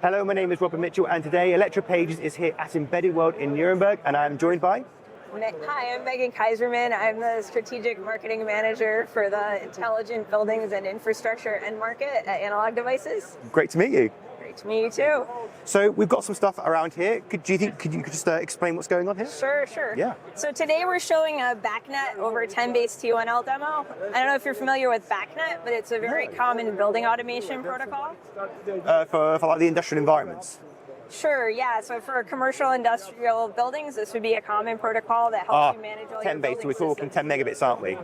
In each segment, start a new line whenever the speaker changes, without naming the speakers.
Hello, my name is Robert Mitchell, and today Electropages is here at Embedded World in Nuremberg, and I'm joined by...
Hi, I'm Meghan Kaiserman. I'm the Strategic Marketing Manager for the Intelligent Buildings and Infrastructure end market at Analog Devices.
Great to meet you.
Great to meet you too.
So we've got some stuff around here. Could you just explain what's going on here?
Sure.
Yeah.
So today we're showing a BACnet over 10-base T1L demo. I don't know if you're familiar with BACnet, but it's a very common building automation protocol.
For like the industrial environments?
Sure, yeah. So for commercial industrial buildings, this would be a common protocol that helps you manage all
10
your
base,
building
so we're talking 10 megabits, aren't we?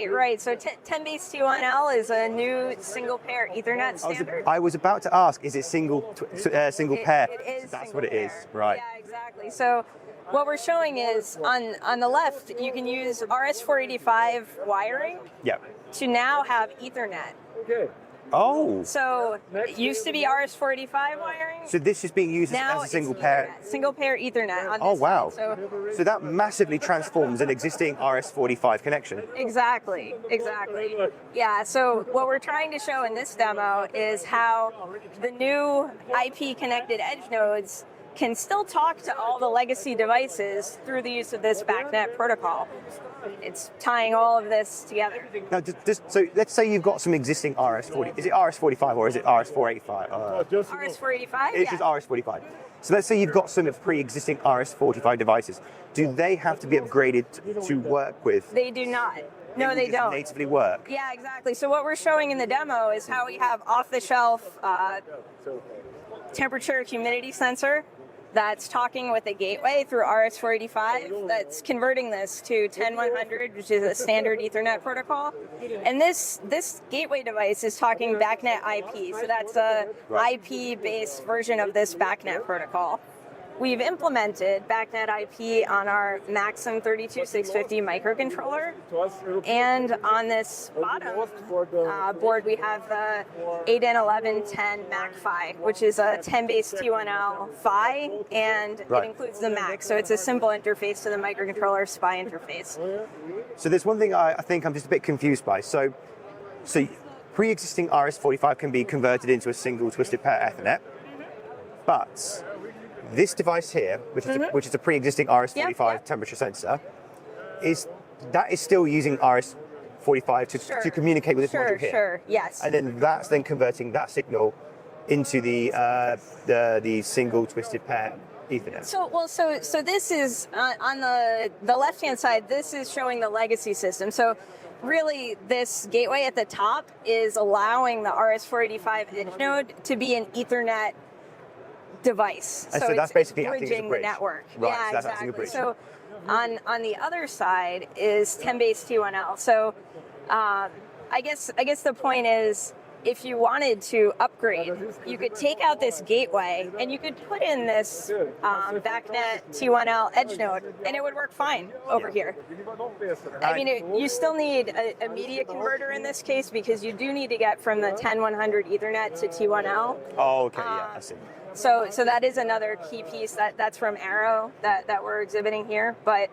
Right. So 10-base T1L is a new single-pair Ethernet standard.
I was about to ask, is it single pair?
It is.
That's what it is, right?
Yeah, exactly. So what we're showing is on the left, you can use RS-485 wiring to now have Ethernet.
Okay. Oh.
So it used to be RS-485 wiring.
So this is being used as a single pair.
Single pair Ethernet. On this
oh wow!
side.
So that massively transforms an existing RS-485 connection.
Exactly. Yeah. So what we're trying to show in this demo is how the new IP connected edge nodes can still talk to all the legacy devices through the use of this BACnet protocol. It's tying all of this together.
Now, so let's say you've got some existing RS-40. Is it RS-45 or is it RS-485?
RS-485?
It's just RS-45. So let's say you've got some pre-existing RS-45 devices. Do they have to be upgraded to work with?
They do not. No, they don't.
Natively work?
Yeah, exactly. So what we're showing in the demo is how we have off-the-shelf temperature humidity sensor that's talking with a gateway through RS-485 that's converting this to 10100, which is a standard Ethernet protocol. And this gateway device is talking BACnet IP, so that's a IP-based version of this BACnet protocol. We've implemented BACnet IP on our Maxim 32650 microcontroller, and on this bottom board we have the 8N1110 MAC PHY, which is a 10-base T1L PHY, and it includes the MAC, so it's a simple interface to the microcontroller SPI interface.
So there's one thing I think I'm just a bit confused by. So pre-existing RS-45 can be converted into a single twisted pair Ethernet, but this device here, which is a pre-existing RS-45 temperature sensor, is still using RS-45 to communicate with this module here.
Sure, yes.
And then that's converting that signal into the single twisted pair Ethernet.
So this is on the left-hand side. This is showing the legacy system. So really, this gateway at the top is allowing the RS-485 edge node to be an Ethernet device.
And so that's basically
bridging the network.
Right,
yeah,
so that's
exactly.
acting as a bridge.
So on the other side is 10-base T1L. So I guess the point is, if you wanted to upgrade, you could take out this gateway and you could put in this BACnet T1L edge node, and it would work fine over here. I mean, you still need a media converter in this case, because you do need to get from the 10100 Ethernet to T1L.
Oh, okay, yeah, I see.
So that is another key piece that's from Arrow that we're exhibiting here. But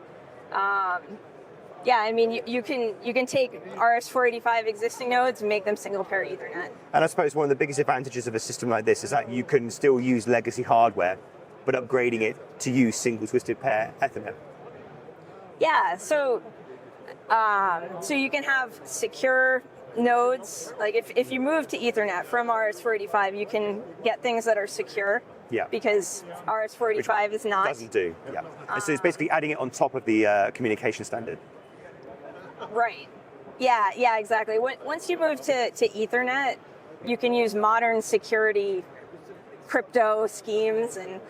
yeah, I mean, you can take RS-485 existing nodes and make them single pair Ethernet.
And I suppose one of the biggest advantages of a system like this is that you can still use legacy hardware, but upgrading it to use single twisted pair Ethernet.
Yeah, so you can have secure nodes. Like if you move to Ethernet from RS-485, you can get things that are secure.
Yeah.
Because RS-485 is not.
Doesn't do. Yeah. And so it's basically adding it on top of the communication standard.
Right. Yeah, exactly. Once you move to Ethernet, you can use modern security crypto schemes, and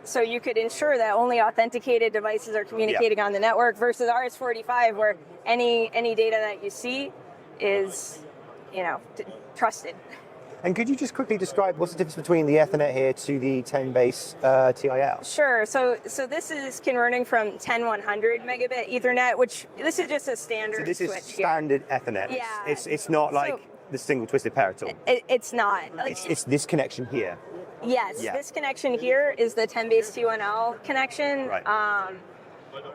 so you could ensure that only authenticated devices are communicating on the network, versus RS-485, where any data that you see is, trusted.
And could you just quickly describe what's the difference between the Ethernet here to the 10-base TIL?
Sure. So this is converting from 10100 megabit Ethernet, which this is just a standard switch.
So this is standard Ethernet.
Yeah.
It's not like the single twisted pair at all.
It's not.
It's this connection here.
Yes. Yeah. This connection here is the 10-base T1L connection.
Right.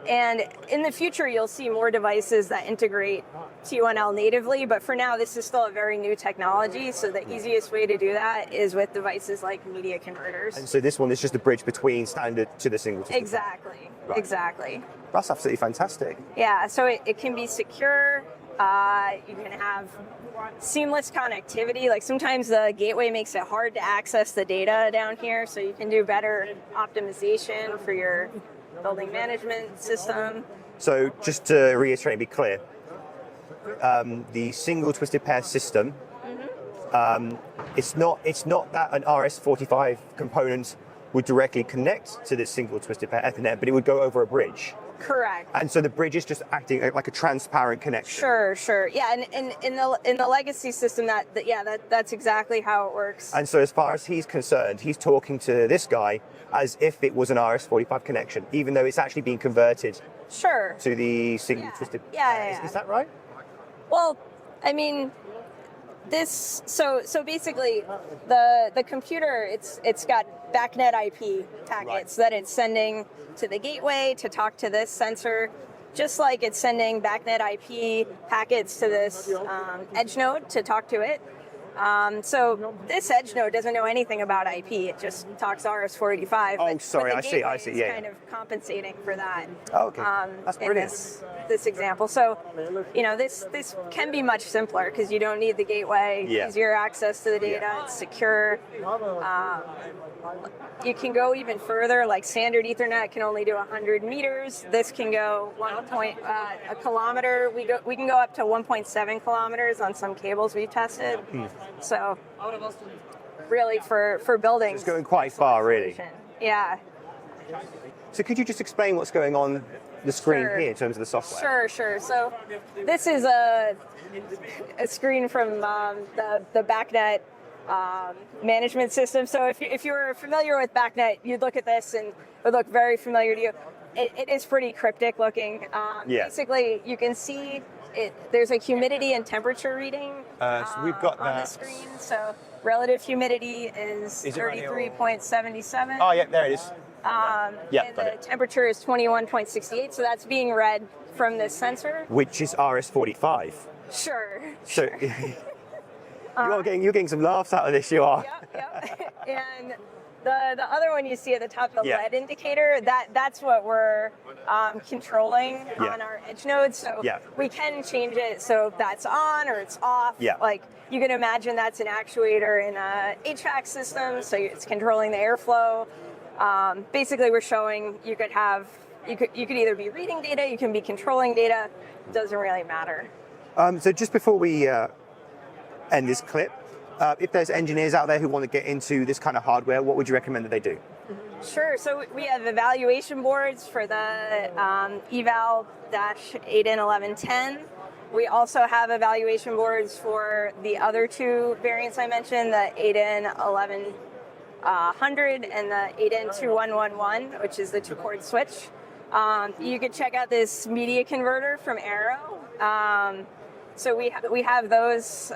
And in the future, you'll see more devices that integrate T1L natively, but for now, this is still a very new technology, so the easiest way to do that is with devices like media converters.
And so this one is just a bridge between standard to the single.
Exactly,
Right.
exactly.
That's absolutely fantastic.
Yeah, so it can be secure. You can have seamless connectivity. Like sometimes the gateway makes it hard to access the data down here, so you can do better optimization for your building management system.
So just to reiterate and be clear, the single twisted pair system, it's not that an RS-45 component would directly connect to this single twisted pair Ethernet, but it would go over a bridge.
Correct.
And so the bridge is just acting like a transparent connection.
Sure. Yeah, and in the legacy system, that's exactly how it works.
And so as far as he's concerned, he's talking to this guy as if it was an RS-45 connection, even though it's actually being converted
Sure.
to the single twisted.
Yeah.
Is that right?
Well, I mean, this so basically the computer it's got BACnet IP packets that it's sending to the gateway to talk to this sensor, just like it's sending BACnet IP packets to this edge node to talk to it. So this edge node doesn't know anything about IP. It just talks RS-485.
Oh, sorry, I see.
It's
Yeah.
kind of compensating for that.
Oh, okay. That's
in
brilliant.
this example. So, this can be much simpler because you don't need the gateway, easier access to the data, it's secure. You can go even further, like standard Ethernet can only do 100 meters. This can go a kilometer. We can go up to 1.7 kilometers on some cables we've tested. So, really for buildings.
It's going quite far, really.
Yeah.
So could you just explain what's going on the screen here in terms of the software?
Sure. So this is a screen from the BACnet management system. So if you're familiar with BACnet, you'd look at this and it would look very familiar to you. It is pretty cryptic looking. Basically, you can see there's a humidity and temperature reading
So we've got
on the
that.
screen. So relative humidity is 33.77.
Oh, yeah, there it is.
And
got
the
it.
temperature is 21.68, so that's being read from this sensor.
Which is RS-45.
Sure.
So you're getting some laughs out of this, you are.
Yep. And the other one you see at the top, the
Yeah.
LED indicator, that's what we're controlling on our edge nodes. So we can change it so that's on or it's off.
Yeah.
Like you can imagine that's an actuator in a HVAC system, so it's controlling the airflow. Basically, we're showing you could either be reading data, you can be controlling data. Doesn't really matter.
So just before we end this clip, if there's engineers out there who want to get into this kind of hardware, what would you recommend that they do?
Sure. So we have evaluation boards for the eval-8N1110. We also have evaluation boards for the other two variants I mentioned, the 8N1100 and the 8N2111, which is the two-port switch. You could check out this media converter from Arrow. So we have those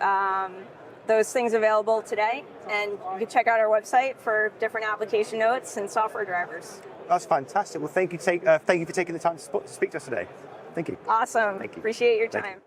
things available today, and you can check out our website for different application notes and software drivers.
That's fantastic. Well, thank you for taking the time to speak to us today. Thank you.
Awesome.
Thank you.
Appreciate your
Thank you.
time.